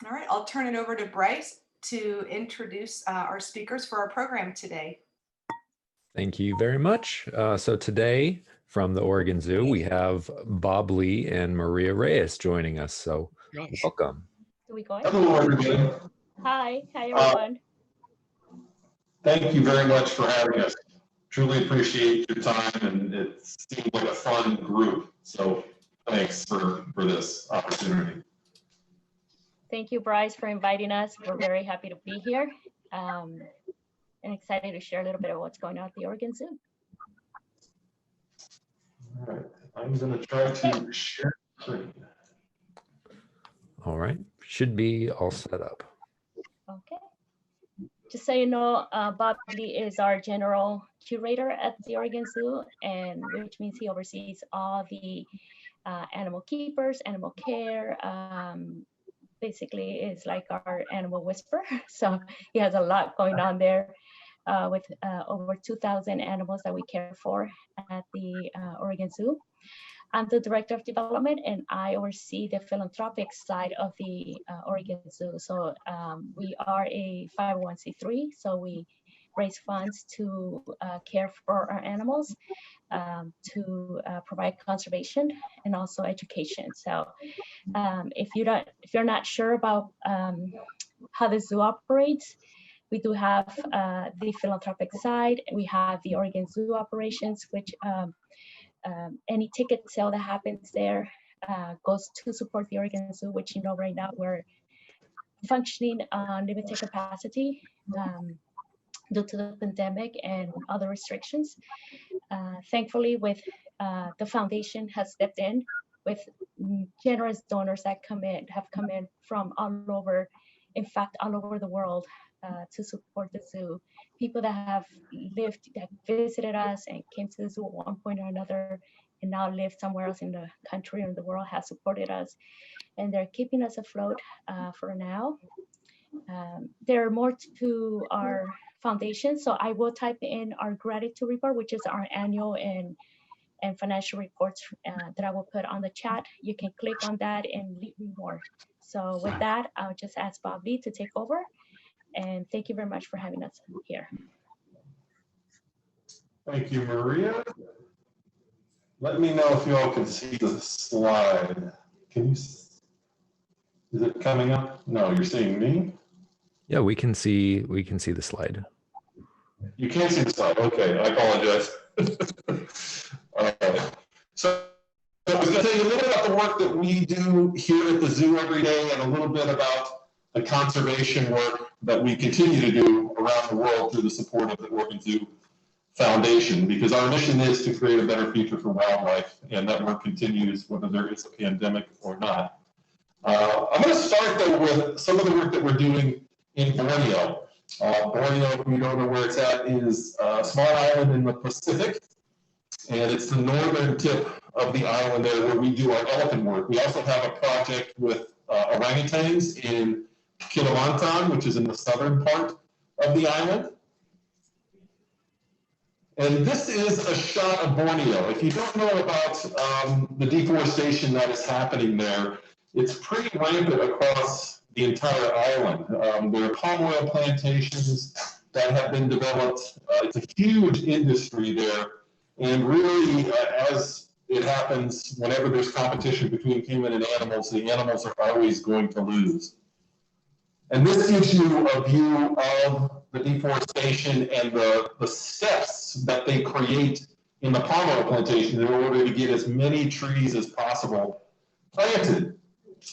All right, I'll turn it over to Bryce to introduce our speakers for our program today. Thank you very much. So today from the Oregon Zoo, we have Bob Lee and Maria Reyes joining us. So welcome. Are we going? Hello, everybody. Hi everyone. Thank you very much for having us. Truly appreciate your time, and it seems like a fun group. So thanks for this opportunity. Thank you, Bryce, for inviting us. We're very happy to be here and excited to share a little bit of what's going on at the Oregon Zoo. All right, I'm going to try to share screen. All right, should be all set up. Okay. Just so you know, Bob Lee is our general curator at the Oregon Zoo, and which means he oversees all the animal keepers, animal care. Basically, is like our animal whisperer. So he has a lot going on there with over 2,000 animals that we care for at the Oregon Zoo. I'm the director of development, and I oversee the philanthropic side of the Oregon Zoo. So we are a 501c3, so we raise funds to care for our animals, to provide conservation and also education. So if you're not sure about how the zoo operates, we do have the philanthropic side. We have the Oregon Zoo operations, which any ticket sale that happens there goes to support the Oregon Zoo, which, you know, right now we're functioning on limited capacity due to the pandemic and other restrictions. Thankfully, with the foundation has stepped in with generous donors that have come in from all over, in fact, all over the world to support the zoo. People that have lived, that visited us and came to the zoo at one point or another and now live somewhere else in the country or in the world have supported us, and they're keeping us afloat for now. There are more to our foundation, so I will type in our gratitude report, which is our annual and financial reports that I will put on the chat. You can click on that and leave me more. So with that, I'll just ask Bob Lee to take over. And thank you very much for having us here. Thank you, Maria. Let me know if you all can see the slide. Can you? Is it coming up? No, you're seeing me? Yeah, we can see the slide. You can't see the slide. Okay, I apologize. So I was going to tell you a little bit about the work that we do here at the zoo every day, and a little bit about the conservation work that we continue to do around the world through the support of the Oregon Zoo Foundation, because our mission is to create a better future for wildlife, and that work continues whether there is a pandemic or not. I'm going to start, though, with some of the work that we're doing in Borneo. Borneo, if you don't know where it's at, is a small island in the Pacific, and it's the northern tip of the island there where we do our elephant work. We also have a project with orangutans in Kalimantan, which is in the southern part of the island. And this is a shot of Borneo. If you don't know about the deforestation that is happening there, it's pretty rampant across the entire island. There are palm oil plantations that have been developed. It's a huge industry there. And really, as it happens, whenever there's competition between human and animals, the animals are always going to lose. And this gives you a view of the deforestation and the steps that they create in the palm oil plantation in order to get as many trees as possible planted.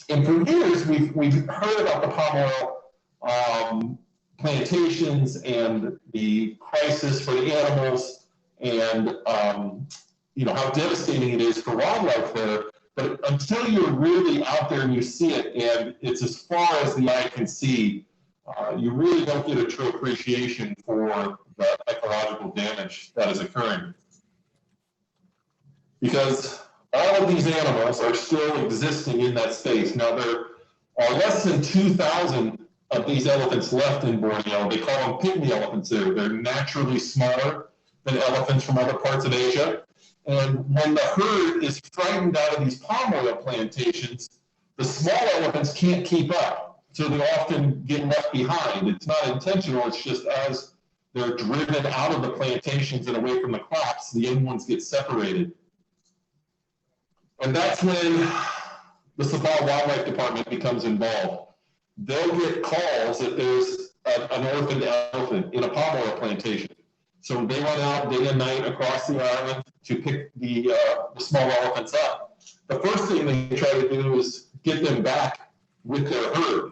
And for years, we've heard about the palm oil plantations and the crisis for the animals, and you know how devastating it is for wildlife there. But until you're really out there and you see it, and it's as far as the eye can see, you really don't get a true appreciation for the ecological damage that is occurring. Because all of these animals are still existing in that space. Now, there are less than 2,000 of these elephants left in Borneo. They call them pygmy elephants there. They're naturally smaller than elephants from other parts of Asia. And when the herd is frightened out of these palm oil plantations, the small elephants can't keep up. so they often get left behind. It's not intentional, it's just as they're driven out of the plantations and away from the crops, the young ones get separated. And that's when the Sabah Wildlife Department becomes involved. They'll get calls that there's an orphaned elephant in a palm oil plantation. So they run out day and night across the island to pick the small elephants up. The first thing they try to do is get them back with their herd.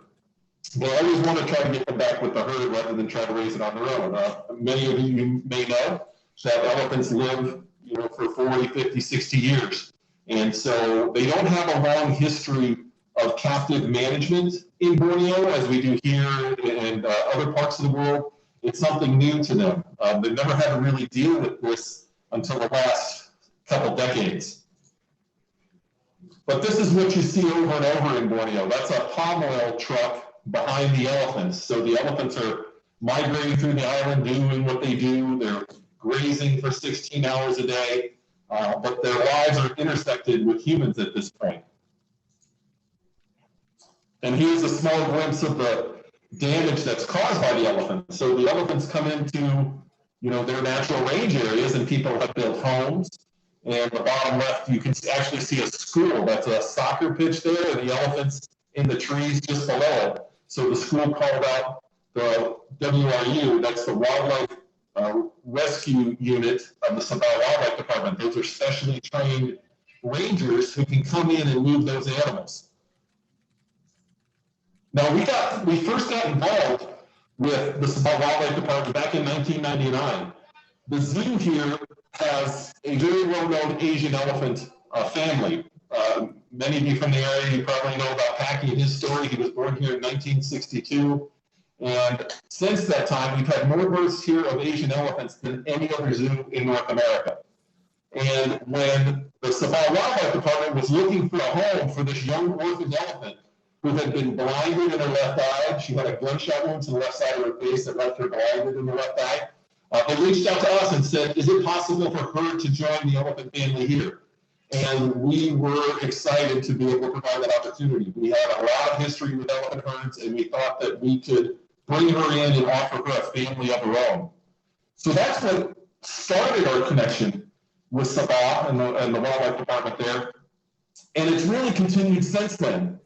They always want to try to get them back with the herd rather than try to raise it on their own. Many of you may know that elephants live, for 40, 50, 60 years. And so they don't have a long history of captive management in Borneo as we do here and other parts of the world. It's something new to them. They've never had to really deal with this until the last couple decades. But this is what you see over and over in Borneo. That's a palm oil truck behind the elephants. So the elephants are migrating through the island, doing what they do. They're grazing for 16 hours a day, but their lives are intersected with humans at this point. And here's a small glimpse of the damage that's caused by the elephants. So the elephants come into, their natural range areas, and people have built homes. And the bottom left, you can actually see a school. That's a soccer pitch there, and the elephants in the trees just below it. So the school called out the WRU, that's the Wildlife Rescue Unit of the Sabah Wildlife Department. Those are specially trained rangers who can come in and move those animals. Now, we first got involved with the Sabah Wildlife Department back in 1999. The zoo here has a very well-known Asian elephant family. Many of you from the area, you probably know about Packy and his story. He was born here in 1962. And since that time, we've had more births here of Asian elephants than any other zoo in North America. And when the Sabah Wildlife Department was looking for a home for this young orphaned elephant who had been blinded in her left eye, she had a gunshot wound to the left side of her face that left her blinded in the left eye. They reached out to us and said, is it possible for her to join the elephant family here? And we were excited to be able to provide that opportunity. We had a lot of history with elephant herds, and we thought that we could bring her in and offer her a family of her own. So that's what started our connection with Sabah and the Wildlife Department there. And it's really continued since then.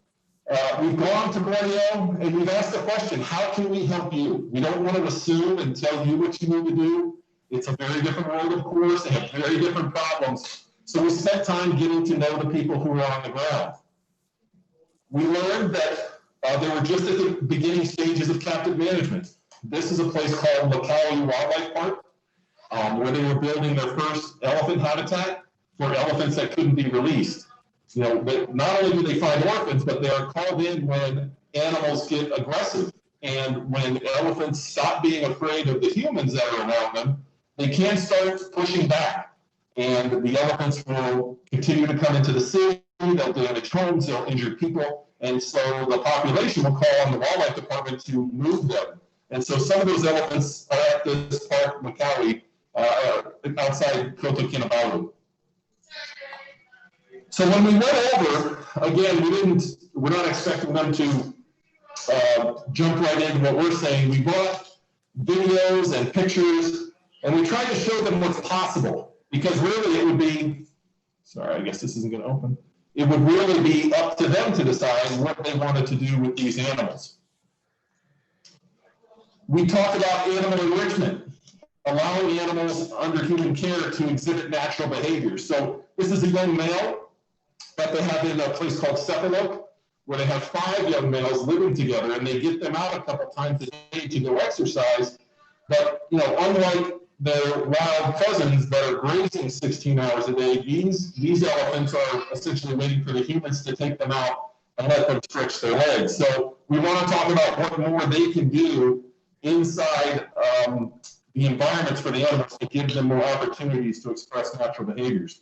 We've gone to Borneo and we've asked the question, how can we help you? We don't want to assume and tell you what you need to do. It's a very different world, of course. They have very different problems. So we spent time getting to know the people who are on the ground. We learned that they were just at the beginning stages of captive management. This is a place called Lakawi Wildlife Park, where they were building their first elephant habitat for elephants that couldn't be released. But not only do they find orphans, but they are called in when animals get aggressive. And when elephants stop being afraid of the humans that are around them, they can start pushing back. And the elephants will continue to come into the city, they'll damage homes, they'll injure people. And so the population will call on the wildlife department to move them. And so some of those elephants are at this park, Makawi, outside Kota Kinabalu. So when we went over, again, we're not expecting them to jump right into what we're saying. We brought videos and pictures, and we tried to show them what's possible. Because really it would be, sorry, I guess this isn't gonna open. It would really be up to them to decide what they wanted to do with these animals. We talked about animal enrichment, allowing animals under human care to exhibit natural behaviors. So this is a young male that they have in a place called Cephalok, where they have 5 young males living together, and they get them out a couple times a day to go exercise. But unlike their wild cousins that are grazing 16 hours a day, these elephants are essentially waiting for the humans to take them out and let them stretch their legs. So we want to talk about what more they can do inside the environments for the animals to give them more opportunities to express natural behaviors.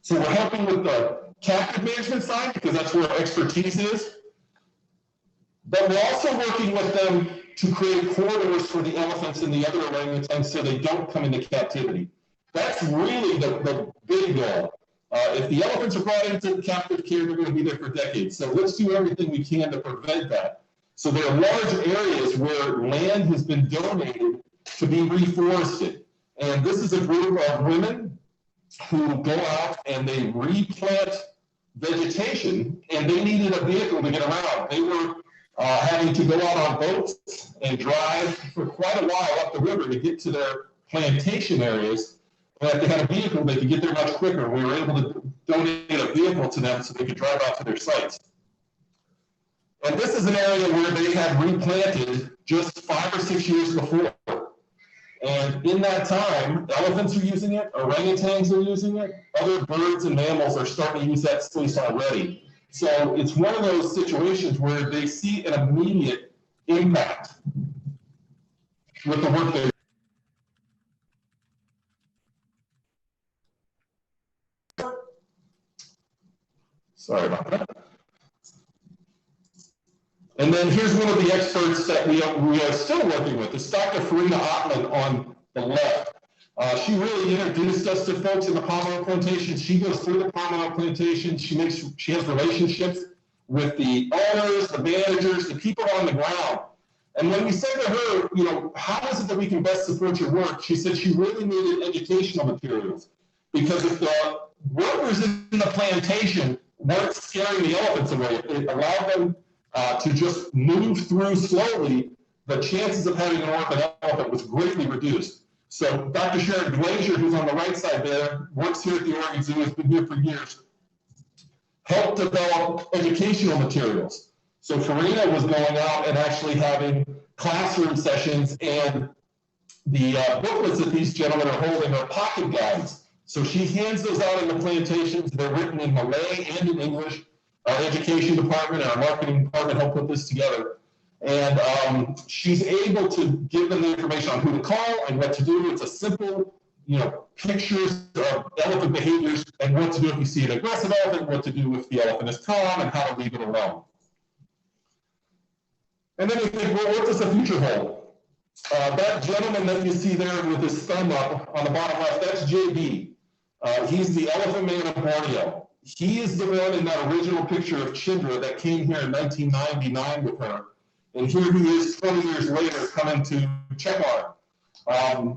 So we're helping with the captive management side because that's where our expertise is. But we're also working with them to create corridors for the elephants and the other orangutans so they don't come into captivity. That's really the big goal. If the elephants are brought into captive care, they're going to be there for decades. So let's do everything we can to prevent that. So there are large areas where land has been donated to be reforested. And this is a group of women who go out and they replant vegetation, and they needed a vehicle to get around. They were having to go out on boats and drive for quite a while up the river to get to their plantation areas. But if they had a vehicle, they could get there much quicker. We were able to donate a vehicle to them so they could drive out to their sites. And this is an area where they had replanted just 5 or 6 years before. And in that time, elephants are using it, orangutans are using it, other birds and mammals are starting to use that space already. So it's one of those situations where they see an immediate impact with the work they Sorry about that. And then here's one of the experts that we are still working with. It's Dr. Farina Ottman on the left. She really introduced us to folks in the palm oil plantation. She goes through the palm oil plantation. She has relationships with the owners, the managers, the people on the ground. And when we said to her, you know, how is it that we can best support your work? She said she really needed educational materials, because if the workers in the plantation weren't scaring the elephants away, if it allowed them to just move through slowly, the chances of having an orphan elephant was greatly reduced. So Dr. Sharon Glazier, who's on the right side there, works here at the Oregon Zoo, has been here for years, helped develop educational materials. So Farina was going out and actually having classroom sessions, and the booklets that these gentlemen are holding are pocket guides. So she hands those out in the plantations. They're written in Malay and in English. Our education department and our marketing department helped put this together. And she's able to give them the information on who to call and what to do. It's a simple, you know, pictures of elephant behaviors and what to do if you see an aggressive elephant, what to do if the elephant is calm, and how to leave it alone. And then you think, well, what does the future hold? That gentleman that you see there with his thumb up on the bottom left, that's JB. He's the elephant man of Borneo. He is the one in that original picture of Chindra that came here in 1999 with her. And here he is 20 years later coming to check on her.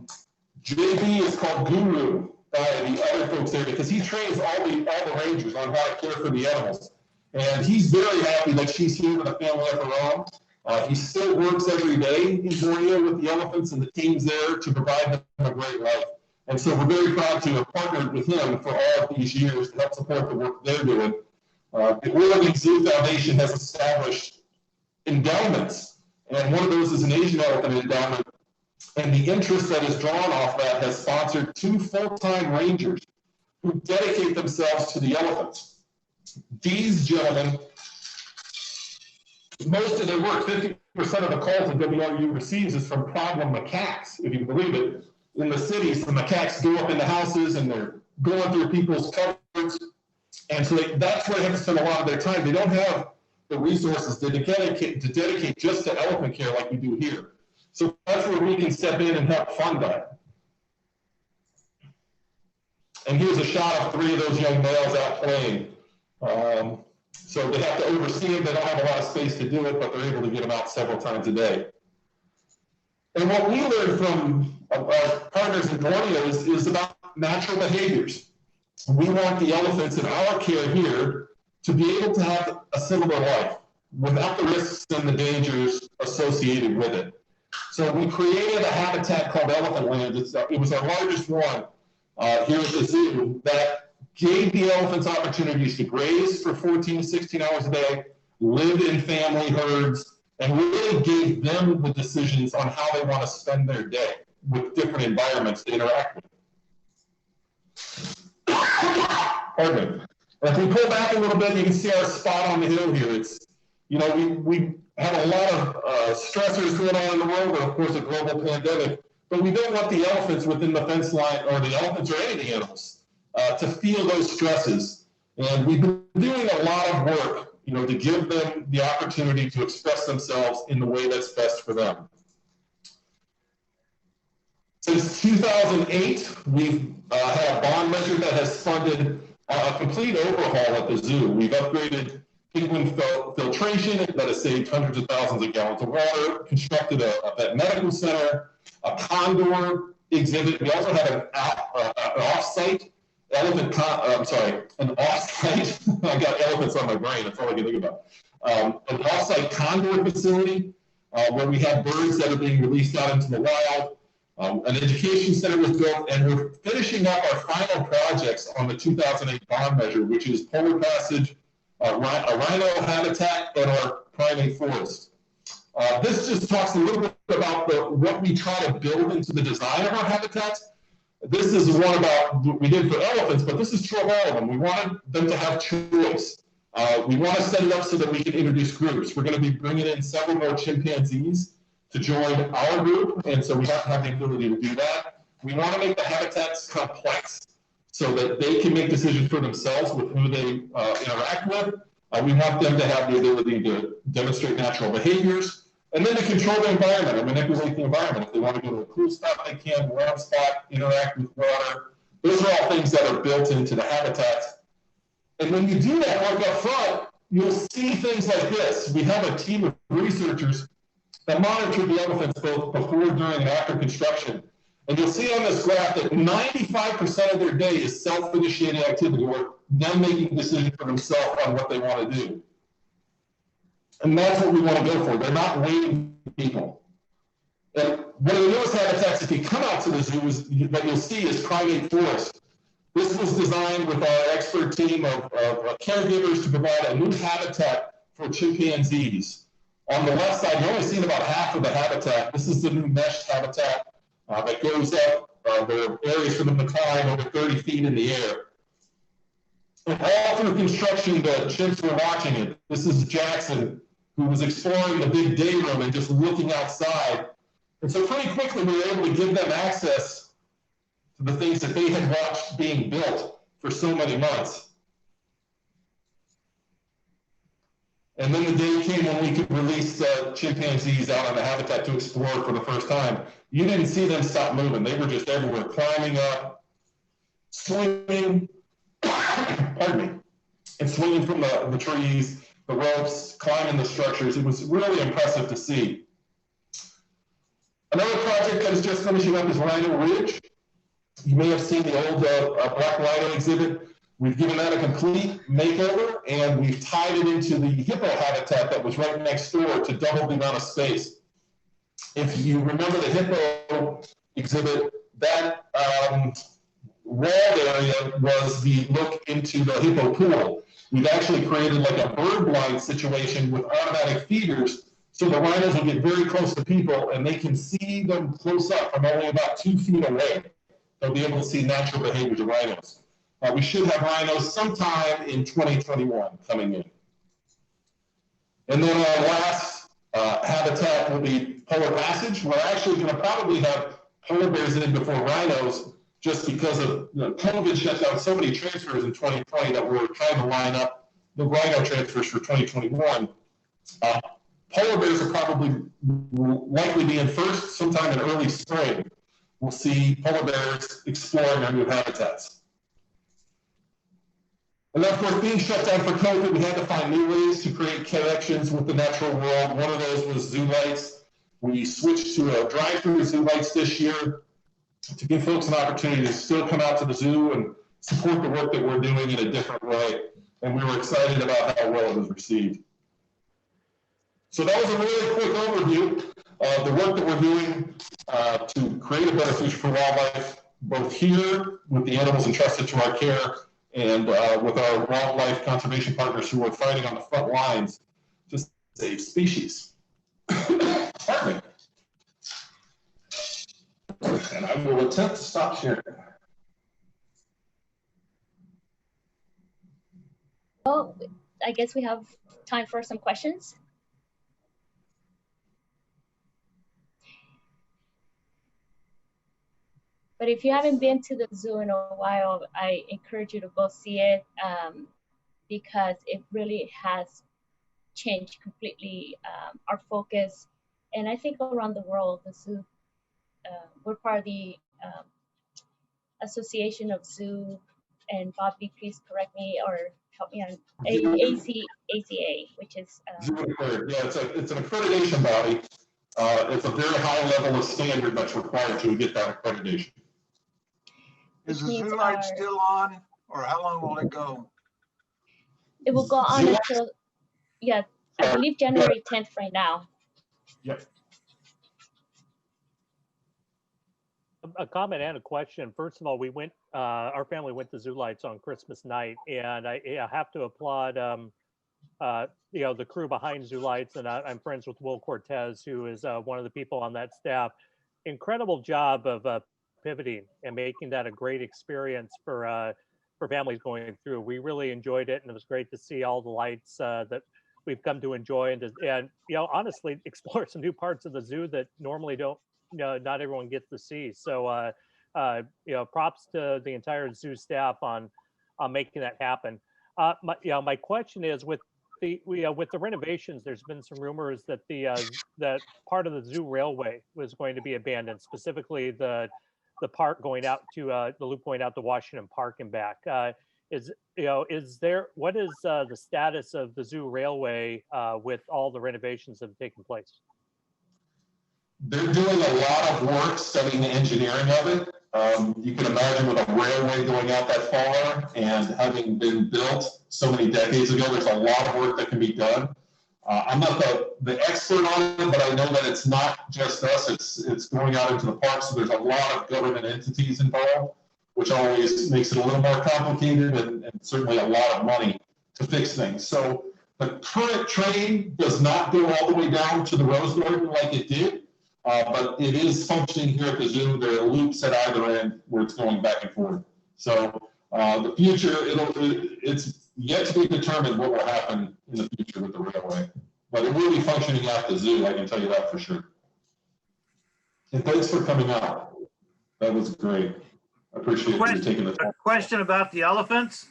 JB is called Guru by the other folks there because he trains all the rangers on how to care for the animals. And he's very happy that she's here with a family of her own. He still works every day in Borneo with the elephants and the teams there to provide them a great life. And so we're very proud to have partnered with him for all of these years to help support the work they're doing. The Oregon Zoo Foundation has established endowments, and one of those is an Asian elephant endowment. And the interest that is drawn off that has sponsored 2 full-time rangers who dedicate themselves to the elephants. These gentlemen, most of their work, 50% of the calls that WRU receives is from problem macaques, if you can believe it. In the cities, the macaques go up in the houses and they're going through people's cupboards. And so that's where they have to spend a lot of their time. They don't have the resources to dedicate just to elephant care like we do here. So that's where we can step in and help fund that. And here's a shot of 3 of those young males out playing. So they have to oversee them. They don't have a lot of space to do it, but they're able to get them out several times a day. And what we learned from our partners in Borneo is about natural behaviors. We want the elephants in our care here to be able to have a similar life without the risks and the dangers associated with it. So we created a habitat called Elephant Land. It was our largest one here at the zoo that gave the elephants opportunities to graze for 14 to 16 hours a day, live in family herds, and really gave them the decisions on how they want to spend their day with different environments to interact with. Pardon me. If we pull back a little bit, you can see our spot on the hill here. It's, you know, we have a lot of stressors going on in the world, and of course a global pandemic, but we don't want the elephants within the fence line, or the elephants or any of the animals, to feel those stresses. And we've been doing a lot of work, you know, to give them the opportunity to express themselves in the way that's best for them. Since 2008, we've had a bond measure that has funded a complete overhaul at the zoo. We've upgraded penguin filtration that has saved hundreds of thousands of gallons of water, constructed a vet medical center, a condor exhibit. We also had an off-site elephant, an off-site, I got elephants on my brain, that's all I can think about. An off-site condor facility where we have birds that are being released out into the wild. An education center was built, and we're finishing up our final projects on the 2008 bond measure, which is polar passage, a rhino habitat, and our primate forest. This just talks a little bit about what we try to build into the design of our habitats. This is one about what we did for elephants, but this is true of all of them. We wanted them to have choice. We want to set it up so that we can introduce groups. We're going to be bringing in several more chimpanzees to join our group, and so we have to have the ability to do that. We want to make the habitats complex so that they can make decisions for themselves with who they interact with. We want them to have the ability to demonstrate natural behaviors, and then to control the environment or manipulate the environment. If they want to go to a cool spot, they can, warm spot, interact with water. Those are all things that are built into the habitats. And when you do that work up front, you'll see things like this. We have a team of researchers that monitor the elephants both before, during, and after construction. And you'll see on this graph that 95% of their day is self-initiated activity, or them making decisions for themselves on what they want to do. And that's what we want to go for. They're not waiting for people. And one of the newest habitats, if you come out to the zoo, that you'll see is primate forest. This was designed with our expert team of caregivers to provide a new habitat for chimpanzees. On the left side, you're only seeing about half of the habitat. This is the new mesh habitat that goes up. There are areas for them to climb over 30 feet in the air. And all through construction, the chimps were watching it. This is Jackson, who was exploring the big day room and just looking outside. And so pretty quickly, we were able to give them access to the things that they had watched being built for so many months. And then the day came when we could release chimpanzees out on the habitat to explore for the first time. You didn't see them stop moving. They were just everywhere, climbing up, swinging, pardon me, and swinging from the trees, the ropes, climbing the structures. It was really impressive to see. Another project that is just finishing up is Rhino Ridge. You may have seen the old black rhino exhibit. We've given that a complete makeover, and we've tied it into the hippo habitat that was right next door to double the amount of space. If you remember the hippo exhibit, that walled area was the look into the hippo pool. We've actually created like a bird blind situation with automatic feeders, so the rhinos will get very close to people and they can see them close up from only about 2 feet away. They'll be able to see natural behaviors of rhinos. We should have rhinos sometime in 2021 coming in. And then our last habitat will be polar passage. We're actually going to probably have polar bears in before rhinos, just because of COVID shut down so many transfers in 2020 that we're trying to line up the rhino transfers for 2021. Polar bears are probably likely be in first sometime in early spring. We'll see polar bears exploring our new habitats. And then, of course, being shut down for COVID, we had to find new ways to create connections with the natural world. One of those was zoo lights. We switched to a drive-through zoo lights this year to give folks an opportunity to still come out to the zoo and support the work that we're doing in a different way. And we were excited about how well it was received. So that was a really quick overview of the work that we're doing to create a better future for wildlife, both here with the animals entrusted to our care and with our wildlife conservation partners who are fighting on the front lines to save species. Pardon me. And I will attempt to stop sharing. Well, I guess we have time for some questions. But if you haven't been to the zoo in a while, I encourage you to go see it because it really has changed completely our focus. And I think around the world, the zoo, we're part of the Association of Zoo and Bobby, please correct me or help me on ACA, which is Yeah, it's an accreditation body. It's a very high level of standard that's required to get that accreditation. Is the zoo light still on, or how long will it go? it will go on until, yeah, I believe January 10th right now. Yep. A comment and a question. First of all, we went, our family went to Zoo Lights on Christmas night, and I have to applaud, you know, the crew behind Zoo Lights, and I'm friends with Will Cortez, who is one of the people on that staff. Incredible job of pivoting and making that a great experience for families going through. We really enjoyed it, and it was great to see all the lights that we've come to enjoy, and you know, honestly, explore some new parts of the zoo that normally don't, you know, not everyone gets to see. So, you know, props to the entire zoo staff on making that happen. My question is, with the renovations, there's been some rumors that that part of the zoo railway was going to be abandoned, specifically the part going out to the loop going out to Washington Park and back. What is the status of the zoo railway with all the renovations that have taken place? They're doing a lot of work studying the engineering of it. You can imagine with a railway going out that far and having been built so many decades ago, there's a lot of work that can be done. I'm not the expert on it, but I know that it's not just us, it's going out into the park, so there's a lot of government entities involved, which always makes it a little more complicated and certainly a lot of money to fix things. So the current train does not go all the way down to the Rose Garden like it did. But it is functioning here at the zoo. There are loops at either end where it's going back and forth. So the future, it's yet to be determined what will happen in the future with the railway. But it will be functioning at the zoo, I can tell you that for sure. And thanks for coming out. That was great. I appreciate you taking the time. A question about the elephants.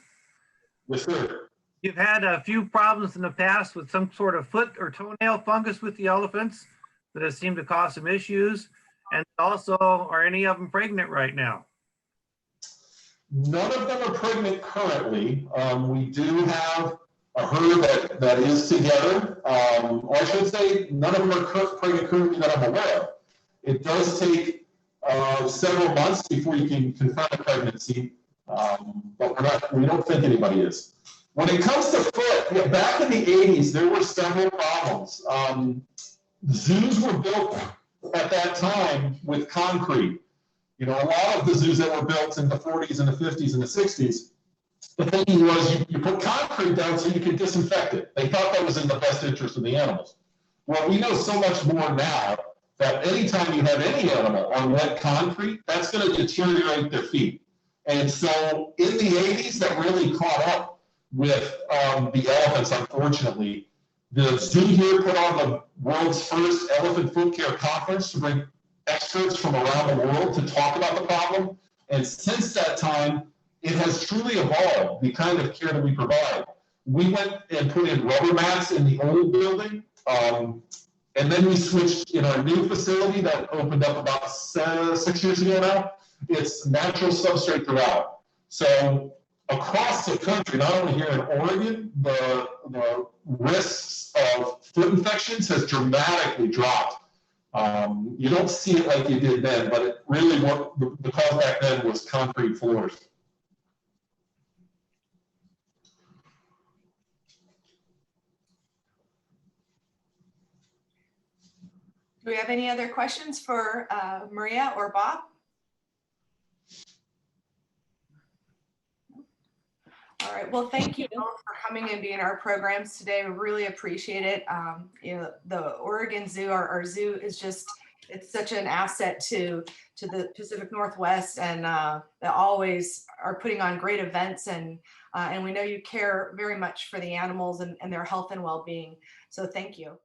Yes, sir. You've had a few problems in the past with some sort of foot or toenail fungus with the elephants that has seemed to cause some issues. And also, are any of them pregnant right now? None of them are pregnant currently. We do have a herd that is together. Or I should say, none of them are pregnant currently that I'm aware of. It does take several months before you can confirm a pregnancy, but we don't think anybody is. When it comes to foot, back in the 80s, there were several problems. Zoos were built at that time with concrete. You know, a lot of the zoos that were built in the 40s and the 50s and the 60s, the thinking was you put concrete down so you could disinfect it. They thought that was in the best interest of the animals. Well, we know so much more now that anytime you have any animal on wet concrete, that's going to deteriorate their feet. And so in the 80s, that really caught up with the elephants, unfortunately. The zoo here put on the world's first elephant foot care conference to bring experts from around the world to talk about the problem. And since that time, it has truly evolved, the kind of care that we provide. We went and put in rubber mats in the old building, and then we switched in our new facility that opened up about 6 years ago now. It's natural substrate throughout. So across the country, not only here in Oregon, the risks of foot infections has dramatically dropped. You don't see it like you did then, but it really what the cause back then was concrete floors. Do we have any other questions for Maria or Bob? All right, well, thank you both for coming and being our programs today. We really appreciate it. You know, the Oregon Zoo, our zoo is just, it's such an asset to the Pacific Northwest, and they always are putting on great events, and we know you care very much for the animals and their health and well-being. So thank you.